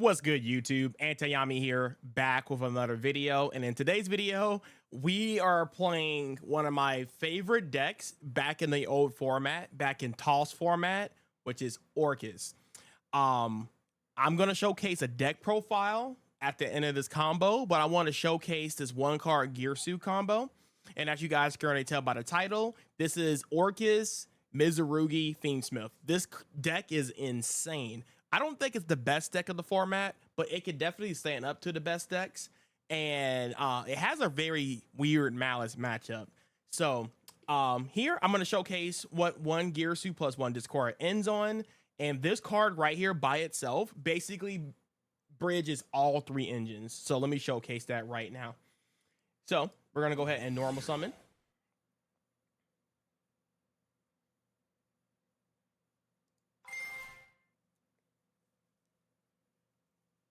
What's good, YouTube? Antayami here, back with another video. And in today's video, we are playing one of my favorite decks back in the old format, back in Toss format, which is Orcust. I'm going to showcase a deck profile at the end of this combo, but I want to showcase this one card Girsu combo. And as you guys can already tell by the title, this is Orcust, Mitsurugi, Fiendsmith. This deck is insane. I don't think it's the best deck of the format, but it could definitely stand up to the best decks. And it has a very weird Malice matchup. So here I'm going to showcase what one Girsu plus one discard ends on. And this card right here by itself basically bridges all three engines. So let me showcase that right now. So we're going to go ahead and normal summon.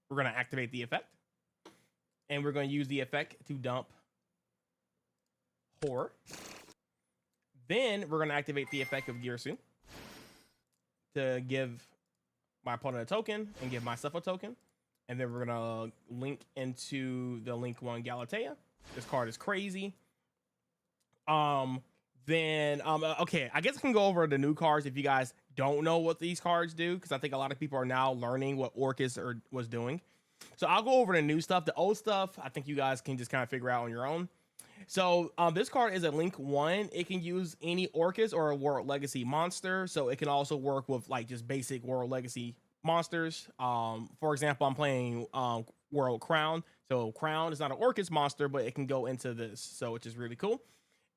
We're going to activate the effect. And we're going to use the effect to dump Horror. Then we're going to activate the effect of Girsu to give my opponent a token and give myself a token. And then we're going to link into the Link 1 Galatea. This card is crazy. Okay, I guess I can go over the new cards if you guys don't know what these cards do, because I think a lot of people are now learning what Orcust was doing. So I'll go over the new stuff. The old stuff, I think you guys can just kind of figure out on your own. So this card is a Link 1. It can use any Orcust or a World Legacy monster. So it can also work with like just basic World Legacy monsters. For example, I'm playing World Crown. So Crown is not an Orcust monster, but it can go into this, so which is really cool.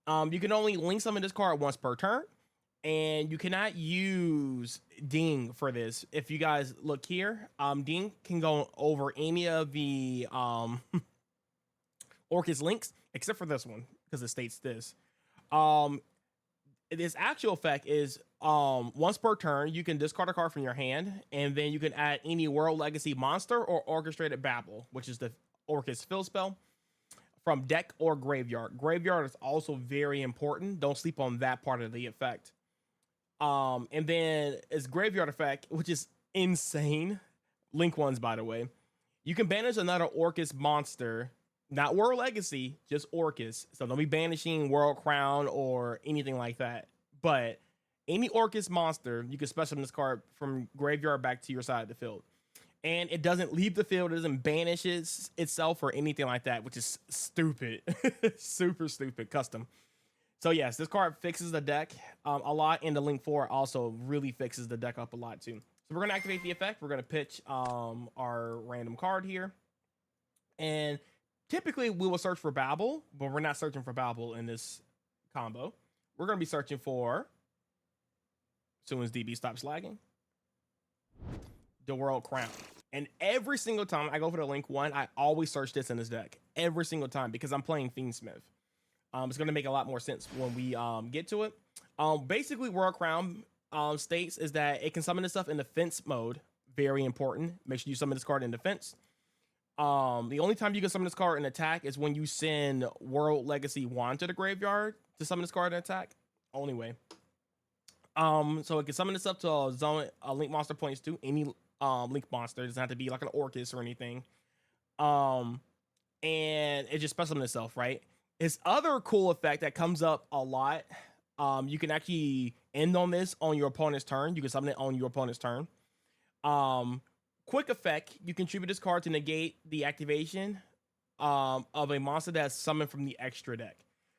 You can only link summon this card once per turn, and you cannot use Ding for this. If you guys look here, Ding can go over any of the Orcust links except for this one, because it states this. This actual effect is once per turn, you can discard a card from your hand, and then you can add any World Legacy monster or Orchestrated Babel, which is the Orcust fill spell, from deck or graveyard. Graveyard is also very important. Don't sleep on that part of the effect. And then its graveyard effect, which is insane. Link ones, by the way. You can banish another Orcust monster, not World Legacy, just Orcust. So don't be banishing World Crown or anything like that. But any Orcust monster, you can special this card from graveyard back to your side of the field. And it doesn't leave the field, it doesn't banish itself or anything like that, which is stupid. Super stupid, custom. So yes, this card fixes the deck a lot, and the Link 4 also really fixes the deck up a lot too. So we're going to activate the effect. We're going to pitch our random card here. And typically we will search for Babel, but we're not searching for Babel in this combo. We're going to be searching for, as soon as DB stops lagging, the World Crown. And every single time I go for the Link 1, I always search this in this deck. Every single time, because I'm playing Fiendsmith. It's going to make a lot more sense when we get to it. Basically, World Crown states is that it can summon this stuff in defense mode. Very important. Make sure you summon this card in defense. The only time you can summon this card in attack is when you send World Legacy 1 to the graveyard to summon this card in attack. Only way. So it can summon this up to a zone, a Link monster points to any Link monster. It doesn't have to be like an Orcust or anything. And it just special summon itself, right? Its other cool effect that comes up a lot, you can actually end on this on your opponent's turn. You can summon it on your opponent's turn. Quick effect, you contribute this card to negate the activation of a monster that's summoned from the extra deck.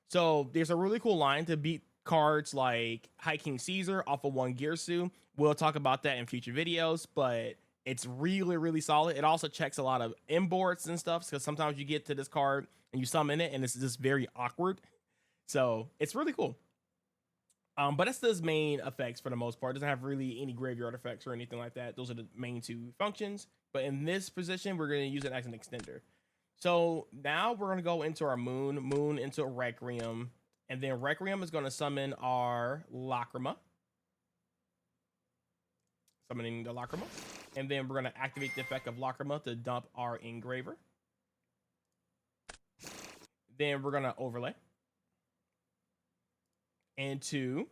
So there's a really cool line to beat cards like High King Caesar off of one Girsu. We'll talk about that in future videos, but it's really, really solid. It also checks a lot of imports and stuff, because sometimes you get to this card and you summon it and it's just very awkward. So it's really cool. But that's those main effects for the most part. It doesn't have really any graveyard effects or anything like that. Those are the main two functions. But in this position, we're going to use it as an extender. So now we're going to go into our Moon into Requiem. And then Requiem is going to summon our Lacrima. Summoning the Lacrima. And then we're going to activate the effect of Lacrima to dump our Engraver. Then we're going to overlay into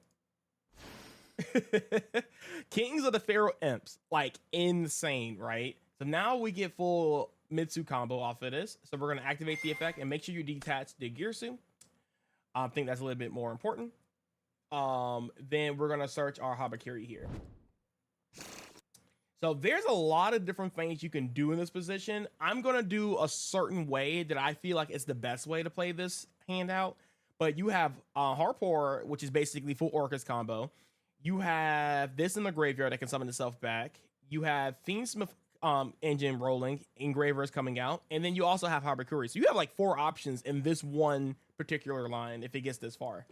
Kings of the Pharaoh Imps. Like insane, right? So now we get full Mitsu combo off of this. So we're going to activate the effect and make sure you detach the Girsu. I think that's a little bit more important. Then we're going to search our Habakiri here. So there's a lot of different things you can do in this position. I'm going to do a certain way that I feel like it's the best way to play this handout. But you have Harpour, which is basically full Orcust combo. You have this in the graveyard that can summon itself back. You have Fiendsmith engine rolling, Engravers coming out, and then you also have Habakiri. So you have like 4 options in this one particular line if it gets this far.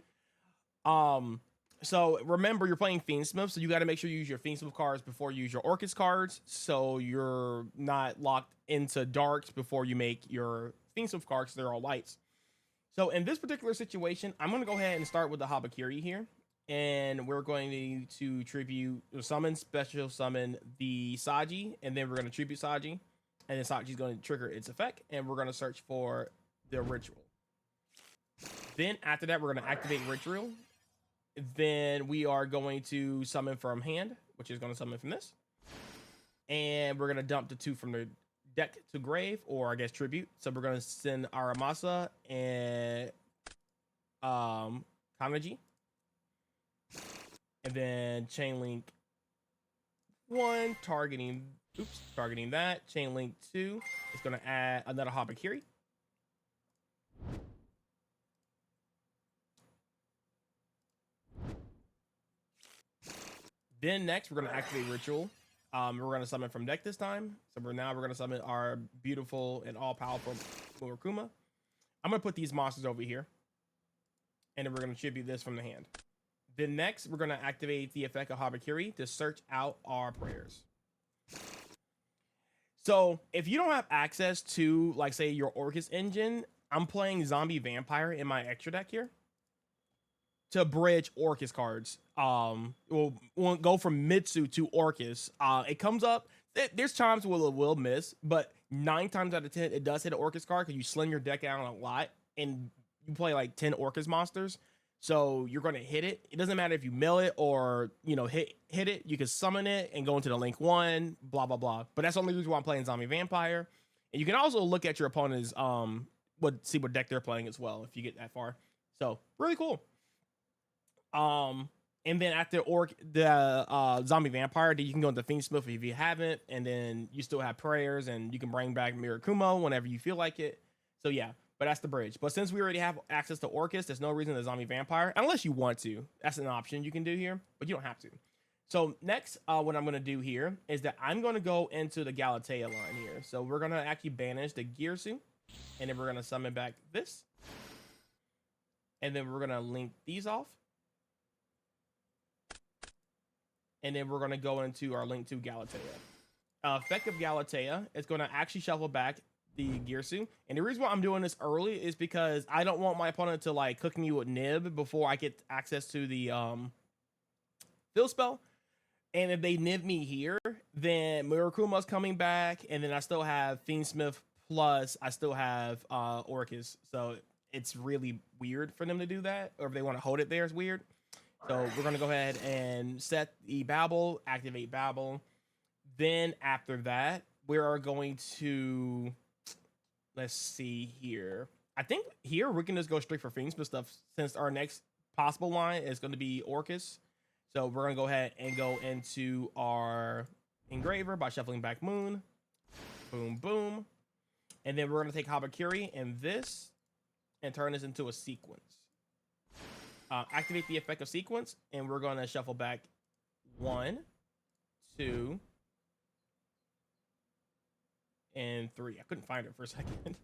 So remember, you're playing Fiendsmith, so you got to make sure you use your Fiendsmith cards before you use your Orcust cards, so you're not locked into darks before you make your Fiendsmith cards. They're all lights. So in this particular situation, I'm going to go ahead and start with the Habakiri here, and we're going to tribute, special summon the Saji, and then we're going to tribute Saji, and then Saji's going to trigger its effect, and we're going to search for the ritual. Then after that, we're going to activate ritual. Then we are going to summon from hand, which is going to summon from this. And we're going to dump the 2 from the deck to grave, or I guess tribute. So we're going to send Aramasa and Kanaji. And then chain link 1, targeting that. Chain link 2 is going to add another Habakiri. Then next, we're going to activate Ritual. We're going to summon from deck this time. So we're going to summon our beautiful and all-powerful Murakuma. I'm going to put these monsters over here. And then we're going to tribute this from the hand. Then next, we're going to activate the effect of Habakiri to search out our prayers. So if you don't have access to, like, say, your Orcust engine, I'm playing Zombie Vampire in my extra deck here to bridge Orcust cards. We'll go from Mitsu to Orcust. It comes up. There's times where it will miss, but 9 times out of 10, it does hit an Orcust card because you slim your deck out a lot and you play like 10 Orcust monsters. So you're going to hit it. It doesn't matter if you mill it or, hit it. You can summon it and go into the link 1, blah, blah, blah. But that's the only reason why I'm playing Zombie Vampire. And you can also look at your opponent's, see what deck they're playing as well if you get that far. So really cool. And then after Zombie Vampire, you can go into Fiendsmith if you haven't, and then you still have prayers, and you can bring back Mirakumo whenever you feel like it. So yeah, but that's the bridge. But since we already have access to Orcust, there's no reason to Zombie Vampire, unless you want to. That's an option you can do here, but you don't have to. So next, what I'm going to do here is that I'm going to go into the Galatea line here. So we're going to actually banish the Girsu, and then we're going to summon back this. And then we're going to link these off. And then we're going to go into our link to Galatea. Effect of Galatea is going to actually shuffle back the Girsu. And the reason why I'm doing this early is because I don't want my opponent to like cook me with Nib before I get access to the fill spell. And if they Nib me here, then Murakuma's coming back. And then I still have Fiendsmith plus I still have Orcust. So it's really weird for them to do that. Or if they want to hold it there, it's weird. So we're going to go ahead and set the Babel, activate Babel. Then after that, we are going to, let's see here. I think here we can just go straight for Fiendsmith stuff since our next possible line is going to be Orcust. So we're going to go ahead and go into our Engraver by shuffling back Moon. Boom, boom. And then we're going to take Habakiri and this and turn this into a sequence. Activate the effect of sequence, and we're going to shuffle back 1, 2, and 3. I couldn't find it for a second.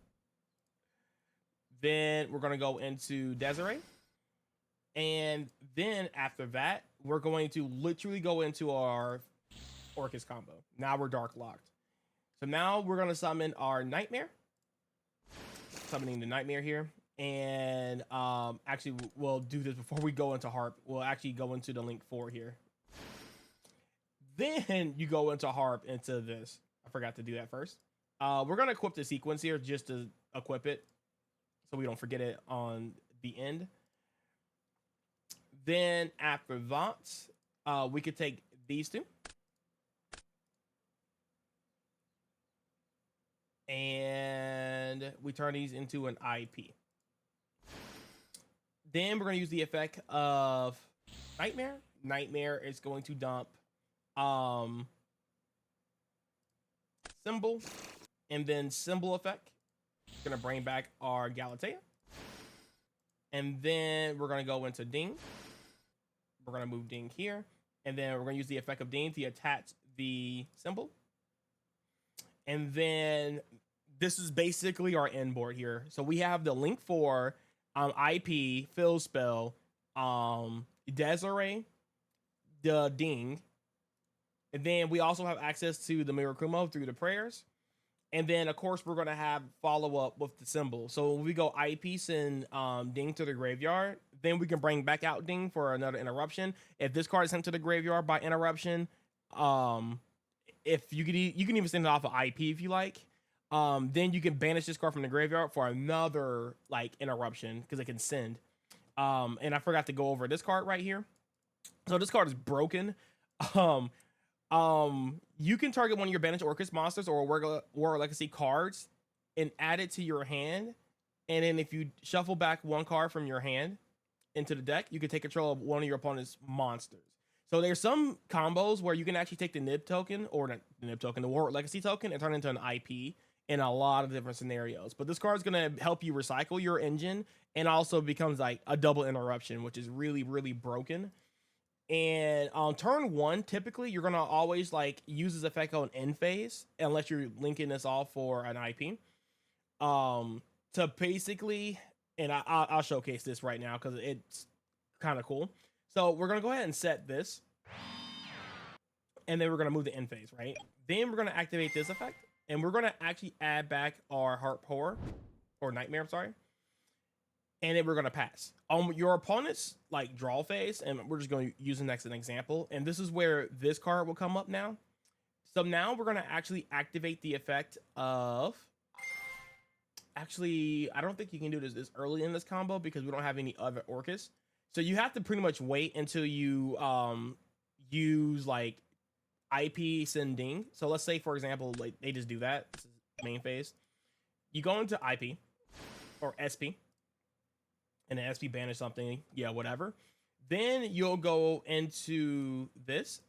Then we're going to go into Desiree. And then after that, we're going to literally go into our Orcust combo. Now we're dark locked. So now we're going to summon our Nightmare. Summoning the Nightmare here. And actually, we'll do this before we go into Harp. We'll actually go into the link 4 here. Then you go into Harp into this. I forgot to do that first. We're going to equip the sequence here just to equip it so we don't forget it on the end. Then after that, we could take these 2. and we turn these into an IP. Then we're going to use the effect of Nightmare. Nightmare is going to dump Symbol, and then Symbol effect. We're going to bring back our Galatea. And then we're going to go into Ding. We're going to move Ding here. And then we're going to use the effect of Ding to attach the Symbol. And then this is basically our end board here. So we have the Link 4, IP, Fill Spell, Desiree, the Ding. And then we also have access to the Mirakumo through the prayers. And then, of course, we're going to have follow-up with the Symbol. So when we go IP, send Ding to the graveyard, then we can bring back out Ding for another interruption. If this card is sent to the graveyard by interruption, if you can even send it off of IP if you like. Then you can banish this card from the graveyard for another like interruption because it can send. And I forgot to go over this card right here. So this card is broken. You can target one of your banished Orcust monsters or War Legacy cards and add it to your hand. And then if you shuffle back one card from your hand into the deck, you can take control of one of your opponent's monsters. So there's some combos where you can actually take the Nib token, or the Nib token, the War Legacy token, and turn it into an IP in a lot of different scenarios. But this card is going to help you recycle your engine and also becomes like a double interruption, which is really, really broken. And on turn 1, typically you're going to always like use this effect on end phase unless you're linking this off for an IP. To basically, and I'll showcase this right now because it's kind of cool. So we're going to go ahead and set this. And then we're going to move the end phase, right? Then we're going to activate this effect. And we're going to actually add back our Harp Horror, or Nightmare, I'm sorry. And then we're going to pass. Your opponent's like draw phase, and we're just going to use the next an example. And this is where this card will come up now. So now we're going to actually activate the effect of... Actually, I don't think you can do this early in this combo because we don't have any other Orcust. So you have to pretty much wait until you use like IP sending. So let's say, for example, like they just do that. This is main phase. You go into IP or SP, and then SP banish something. Yeah, whatever. Then you'll go into this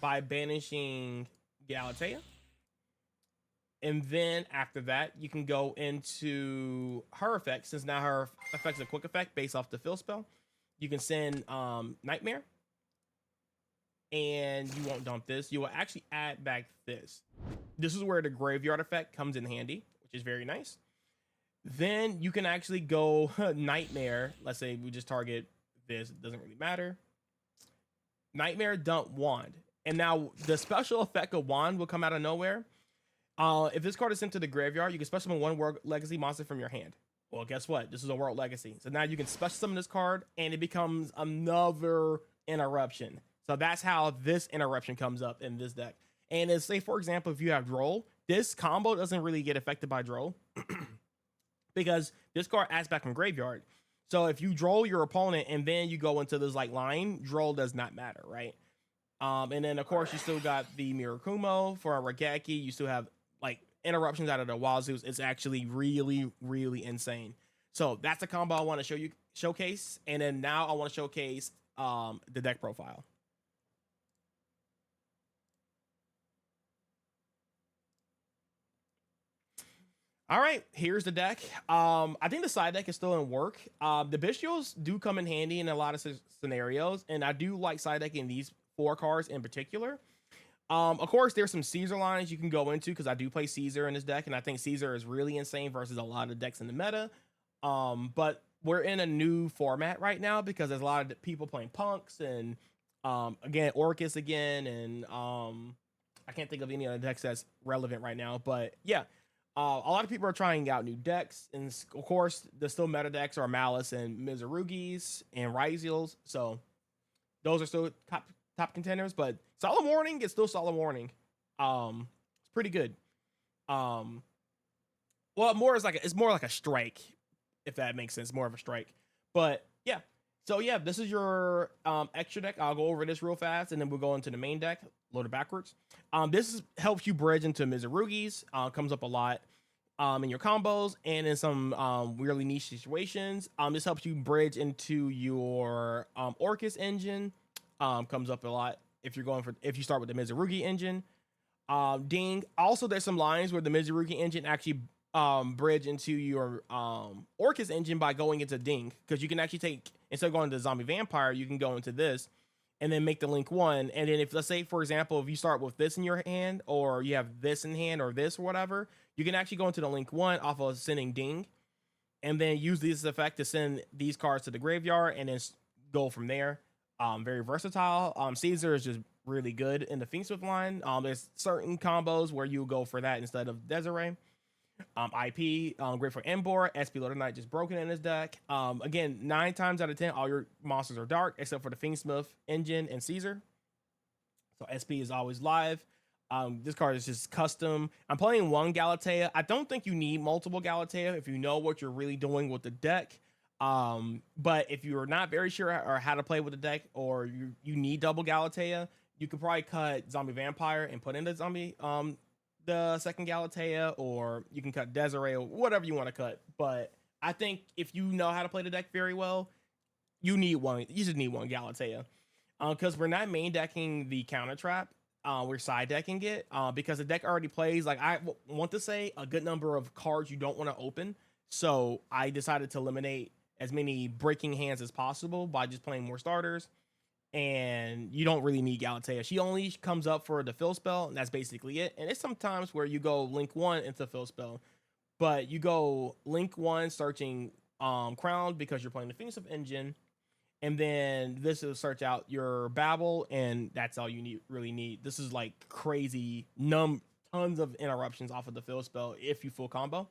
by banishing Galatea. And then after that, you can go into her effect, since now her effect's a quick effect based off the fill spell. You can send Nightmare, and you won't dump this. You will actually add back this. This is where the graveyard effect comes in handy, which is very nice. Then you can actually go Nightmare. Let's say we just target this. It doesn't really matter. Nightmare, dump Wand. And now the special effect of Wand will come out of nowhere. If this card is sent to the graveyard, you can special summon one World Legacy monster from your hand. Well, guess what? This is a World Legacy. So now you can special summon this card, and it becomes another interruption. So that's how this interruption comes up in this deck. And let's say, for example, if you have Droll, this combo doesn't really get affected by Droll because this card adds back from graveyard. So if you Droll your opponent and then you go into this like line, Droll does not matter, right? And then, of course, you still got the Mirakumo for a Regaki. You still have like interruptions out of the Wazoos. It's actually really, really insane. So that's the combo I want to showcase. And then now I want to showcase the deck profile. All right, here's the deck. I think the side deck is still in work. The Bestials do come in handy in a lot of scenarios, and I do like side decking these 4 cards in particular. Of course, there's some Caesar lines you can go into because I do play Caesar in this deck, and I think Caesar is really insane versus a lot of decks in the meta. But we're in a new format right now because there's a lot of people playing punks and again Orcust again, and I can't think of any other decks that's relevant right now. But yeah, a lot of people are trying out new decks, and of course, the still meta decks are Malice and Mitsurugis and Ryziels. So those are still top contenders, but Solemn Warning is still Solemn Warning. It's pretty good. Well, it's more like a strike, if that makes sense. More of a strike. But yeah. So yeah, this is your extra deck. I'll go over this real fast, and then we'll go into the main deck. loaded backwards. Helps you bridge into Mitsurugi's. Comes up a lot in your combos and in some weirdly niche situations. This helps you bridge into your Orcust engine. Comes up a lot if you start with the Mitsurugi engine. Ding. Also, there's some lines where the Mitsurugi engine actually bridge into your Orcust engine by going into Ding, because you can actually take, instead of going to Zombie Vampire, you can go into this and then make the link one. And then if, let's say for example, if you start with this in your hand, or you have this in hand, or this or whatever, you can actually go into the link one off of sending Ding, and then use this effect to send these cards to the graveyard and then go from there. Very versatile. Caesar is just really good in the Fiendsmith line. There's certain combos where you go for that instead of Desiree. IP, great for Embor. SP Loader Knight just broken in his deck. Again, 9 times out of 10, all your monsters are dark except for the Fiendsmith engine and Caesar. So SP is always live. This card is just custom. I'm playing one Galatea. I don't think you need multiple Galatea if you know what you're really doing with the deck. But if you're not very sure or how to play with the deck, or you need double Galatea, you could probably cut Zombie Vampire and put in the zombie the second Galatea, or you can cut Desiree or whatever you want to cut. But I think if you know how to play the deck very well, you just need one Galatea. Because we're not main decking the counter trap. We're side decking it because the deck already plays, like, I want to say, a good number of cards you don't want to open. So I decided to eliminate as many breaking hands as possible by just playing more starters. And you don't really need Galatea. She only comes up for the fill spell, and that's basically it. And it's sometimes where you go link 1 into fill spell, but you go link 1 searching crown because you're playing the Fiendsmith engine, and then this will search out your Babel, and that's all you really need. This is like crazy tons of interruptions off of the fill spell if you full combo.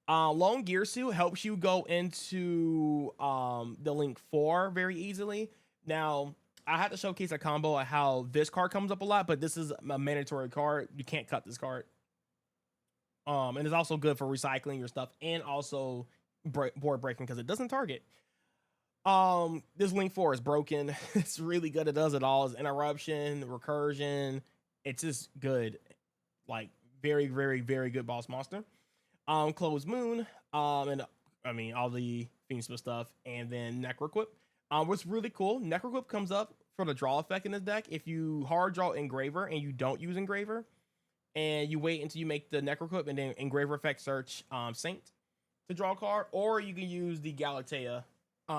Lone Girsu helps you go into the link 4 very easily. Now, I had to showcase a combo of how this card comes up a lot, but this is a mandatory card. You can't cut this card. And it's also good for recycling your stuff and also board breaking because it doesn't target. This link 4 is broken. It's really good. It does it all. It's interruption, recursion. It's just good. Like, very, very, very good boss monster. Closed Moon. And I mean, all the Fiendsmith stuff. And then Necroquip. What's really cool, Necroquip comes up for the draw effect in this deck. If you hard draw Engraver and you don't use Engraver, and you wait until you make the Necroquip and then Engraver effect search Saint to draw a card, or you can use the Galatea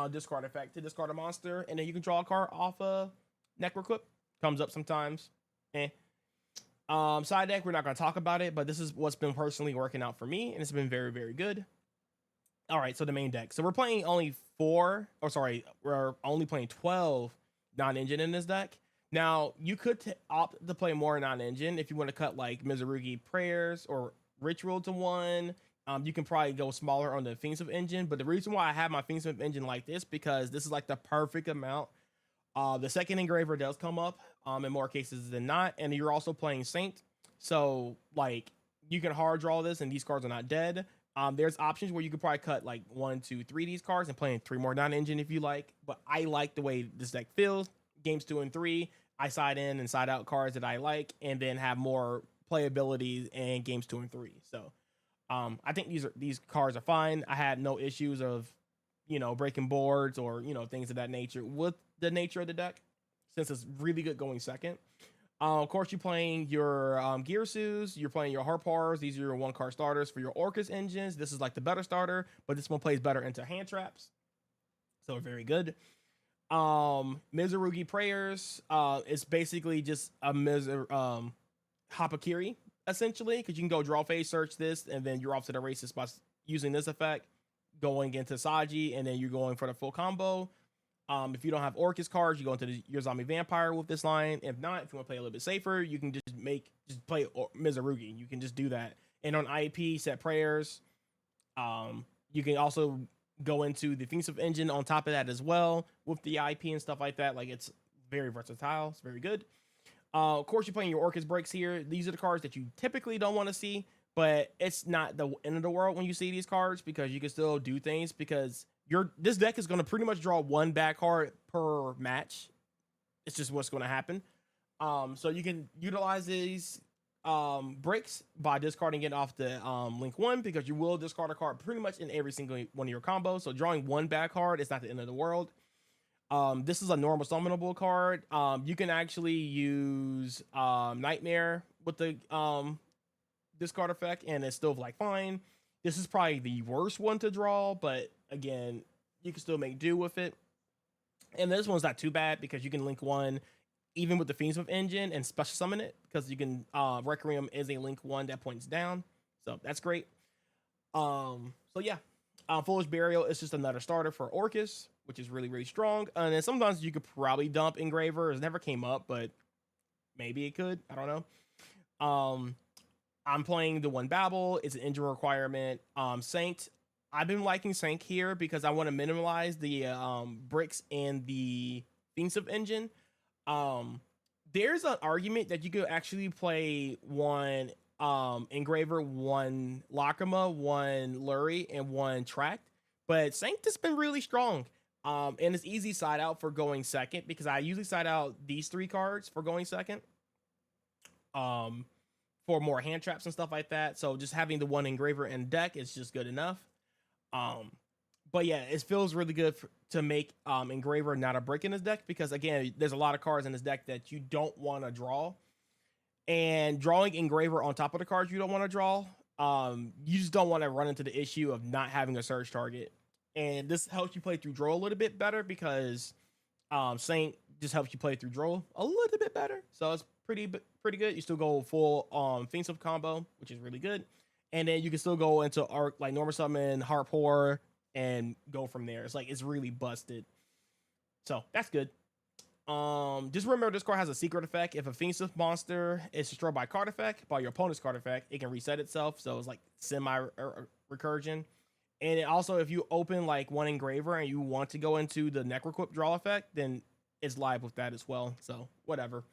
discard effect to discard a monster, and then you can draw a card off a Necroquip. Comes up sometimes. Side deck, we're not going to talk about it, but this is what's been personally working out for me, and it's been very, very good. All right, so the main deck. So we're playing only we're only playing 12 non-engine in this deck. Now, you could opt to play more non-engine if you want to cut like Mitsurugi Prayers or Ritual to 1. You can probably go smaller on the Fiendsmith engine, but the reason why I have my Fiendsmith engine like this, because this is like the perfect amount. The second Engraver does come up in more cases than not, and you're also playing Saint. So, like, you can hard draw this, and these cards are not dead. There's options where you could probably cut like 1, 2, 3 these cards and play in 3 more non-engine if you like. But I like the way this deck feels. Games 2 and 3, I side in and side out cards that I like, and then have more playability in games 2 and 3. So I think these cards are fine. I had no issues of breaking boards or things of that nature with the nature of the deck, since it's really good going second. Of course, you're playing your Girsus, you're playing your Harpars. These are your 1-card starters for your Orcust engines. This is like the better starter, but this one plays better into hand traps. So very good. Mitsurugi Prayers. It's basically just a Hapakiri, essentially, because you can go draw phase, search this, and then you're off to the races by using this effect, going into Saji, and then you're going for the full combo. If you don't have Orcust cards, you go into your Zombie Vampire with this line. If not, if you want to play a little bit safer, you can just play Mitsurugi. You can just do that. And on IP, set Prayers. You can also go into the Fiendsmith engine on top of that as well with the IP and stuff like that. Like, it's very versatile. It's very good. Of course, you're playing your Orcust breaks here. These are the cards that you typically don't want to see, but it's not the end of the world when you see these cards, because you can still do things, because this deck is going to pretty much draw 1 bad card per match. It's just what's going to happen. So you can utilize these bricks by discarding it off the link one, because you will discard a card pretty much in every single one of your combos. So drawing one bad card is not the end of the world. This is a normal summonable card. You can actually use Nightmare with the discard effect, and it's still like fine. This is probably the worst one to draw, but again, you can still make do with it. And this one's not too bad because you can link one even with the Fiendsmith engine and special summon it, because you can Requiem is a link one that points down, so that's great. So yeah, Foolish Burial is just another starter for Orcust, which is really really strong. And then sometimes you could probably dump Engraver. It never came up, but maybe it could. I don't know. I'm playing the one Babel. It's an engine requirement. Saint. I've been liking Saint here because I want to minimize the bricks and the Fiendsmith engine. There's an argument that you could actually play one Engraver, one Lacrima, one Lurie, and one Tract, but Saint has been really strong. And it's easy side out for going second, because I usually side out these three cards for going second. For more hand traps and stuff like that. So just having the one Engraver in deck is just good enough. But yeah, it feels really good to make Engraver not a brick in his deck, because again, there's a lot of cards in his deck that you don't want to draw, and drawing Engraver on top of the cards you don't want to draw, you just don't want to run into the issue of not having a surge target. And this helps you play through draw a little bit better, because Saint just helps you play through draw a little bit better. So it's pretty good. You still go full Fiendsmith combo, which is really good. And then you can still go into arc like normal summon, harp horror, and go from there. It's like it's really busted. So that's good. Just remember this card has a secret effect. If a Fiendsmith monster is destroyed by card effect, by your opponent's card effect, it can reset itself. So it's like semi recursion. And it also, if you open like one Engraver and you want to go into the Necroquip draw effect, then it's live with that as well. So whatever.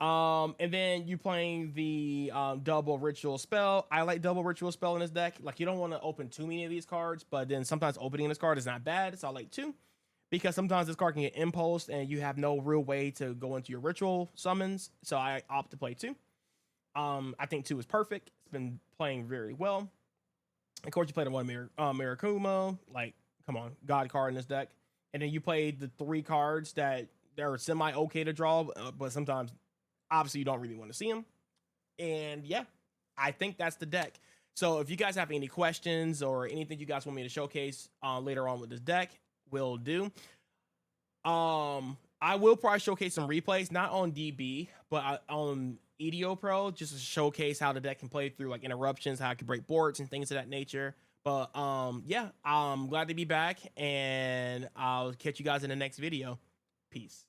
And then you playing the double ritual spell. I like double ritual spell in this deck. Like, you don't want to open too many of these cards, but then sometimes opening this card is not bad. So I like two, because sometimes this card can get impulsed and you have no real way to go into your ritual summons. So I opt to play two. I think two is perfect. It's been playing very well. Of course, you play the one Mirakumo. Like, come on, God card in this deck. And then you play the three cards that are semi okay to draw, but sometimes obviously you don't really want to see them. And yeah, I think that's the deck. So if you guys have any questions or anything you guys want me to showcase later on with this deck, will do. I will probably showcase some replays, not on DB, but on EDO Pro, just to showcase how the deck can play through like interruptions, how it can break boards and things of that nature. But yeah, I'm glad to be back, and I'll catch you guys in the next video. Peace.